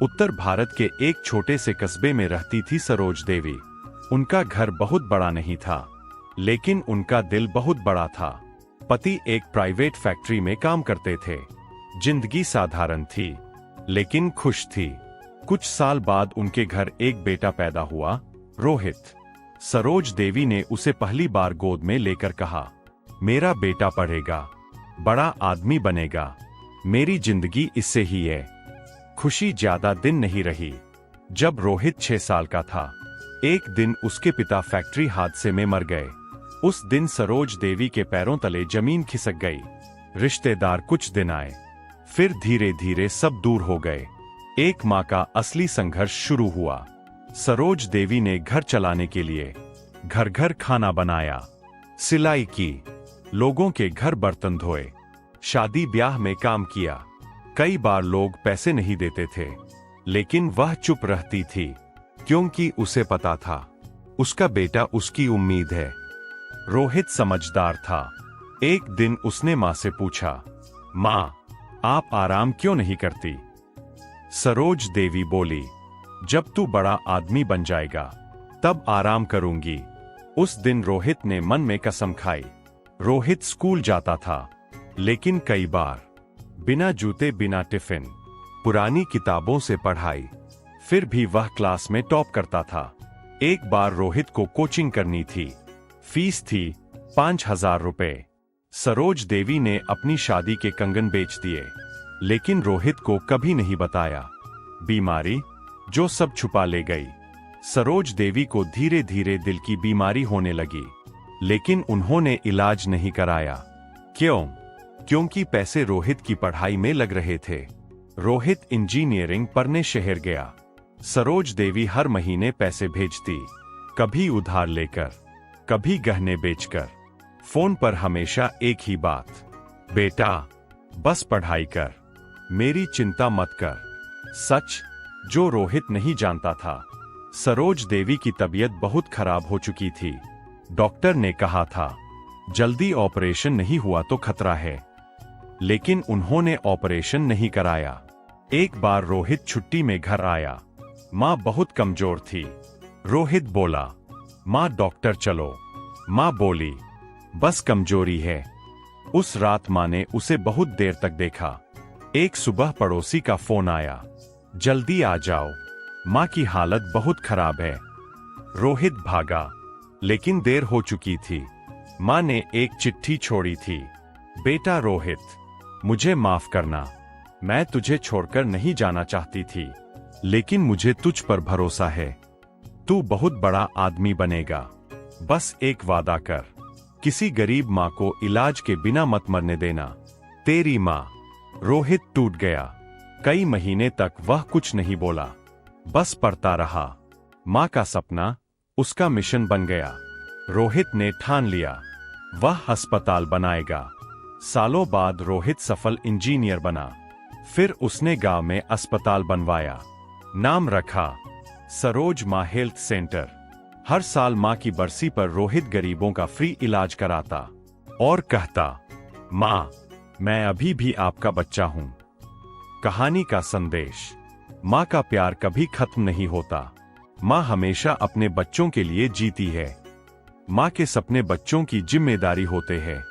उत्तर भारत के एक छोटे से कस्बे में रहती थी सरोज देवी। उनका घर बहुत बड़ा नहीं था, लेकिन उनका दिल बहुत बड़ा था। पति एक प्राइवेट फैक्ट्री में काम करते थे। जिंदगी साधारण थी, लेकिन खुश थी। कुछ साल बाद उनके घर एक बेटा पैदा हुआ, रोहित। सरोज देवी ने उसे पहली बार गोद में लेकर कहा, मेरा बेटा पढ़ेगा, बड़ा आदमी बनेगा, मेरी जिंदगी इससे ही है। खुशी ज्यादा दिन नहीं रही। जब रोहित 6 साल का था, एक दिन उसके पिता फैक्ट्री हादसे में मर गए। उस दिन सरोज देवी के पैरों तले जमीन खिसक गई। रिश्तेदार कुछ दिन आए, फिर धीरे धीरे सब दूर हो गए। एक माँ का असली संघर्ष शुरू हुआ। सरोज देवी ने घर चलाने के लिए घर घर खाना बनाया, सिलाई की, लोगों के घर बर्तन धोए, शादी ब्याह में काम किया। कई बार लोग पैसे नहीं देते थे, लेकिन वह चुप रहती थी, क्योंकि उसे पता था उसका बेटा उसकी उम्मीद है। रोहित समझदार था। एक दिन उसने माँ से पूछा, माँ, आप आराम क्यों नहीं करती? सरोज देवी बोली, जब तू बड़ा आदमी बन जाएगा, तब आराम करूंगी। उस दिन रोहित ने मन में कसम खाई। रोहित स्कूल जाता था, लेकिन कई बार बिना जूते, बिना टिफिन, पुरानी किताबों से पढ़ाई। फिर भी वह क्लास में टॉप करता था। एक बार रोहित को कोचिंग करनी थी। फीस थी 5,000 रुपए। सरोज देवी ने अपनी शादी के कंगन बेच दिए, लेकिन रोहित को कभी नहीं बताया। बीमारी जो सब छुपा ले गई। सरोज देवी को धीरे धीरे दिल की बीमारी होने लगी, लेकिन उन्होंने इलाज नहीं कराया। क्यों? क्योंकि पैसे रोहित की पढ़ाई में लग रहे थे। रोहित इंजीनियरिंग पढ़ने शहर गया। सरोज देवी हर महीने पैसे भेजती, कभी उधार लेकर, कभी गहने बेचकर। फोन पर हमेशा एक ही बात, बेटा बस पढ़ाई कर, मेरी चिंता मत कर। सच जो रोहित नहीं जानता था, सरोज देवी की तबीयत बहुत खराब हो चुकी थी। डॉक्टर ने कहा था, जल्दी ऑपरेशन नहीं हुआ तो खतरा है, लेकिन उन्होंने ऑपरेशन नहीं कराया। एक बार रोहित छुट्टी में घर आया। माँ बहुत कमजोर थी। रोहित बोला, माँ डॉक्टर चलो। माँ बोली, बस कमजोरी है। उस रात माँ ने उसे बहुत देर तक देखा। एक सुबह पड़ोसी का फोन आया, जल्दी आ जाओ, माँ की हालत बहुत खराब है। रोहित भागा, लेकिन देर हो चुकी थी। माँ ने एक चिट्ठी छोड़ी थी, बेटा रोहित, मुझे माफ करना, मैं तुझे छोड़कर नहीं जाना चाहती थी, लेकिन मुझे तुझ पर भरोसा है। तू बहुत बड़ा आदमी बनेगा। बस एक वादा कर, किसी गरीब माँ को इलाज के बिना मत मरने देना। तेरी माँ। रोहित टूट गया। कई महीने तक वह कुछ नहीं बोला, बस पढ़ता रहा। माँ का सपना उसका मिशन बन गया। रोहित ने ठान लिया, वह अस्पताल बनाएगा। सालों बाद रोहित सफल इंजीनियर बना। फिर उसने गांव में अस्पताल बनवाया। नाम रखा सरोज माँ हेल्थ सेंटर। हर साल माँ की बरसी पर रोहित गरीबों का फ्री इलाज कराता और कहता, माँ मैं अभी भी आपका बच्चा हूँ। कहानी का संदेश, माँ का प्यार कभी खत्म नहीं होता। माँ हमेशा अपने बच्चों के लिए जीती है। माँ के सपने बच्चों की जिम्मेदारी होते हैं।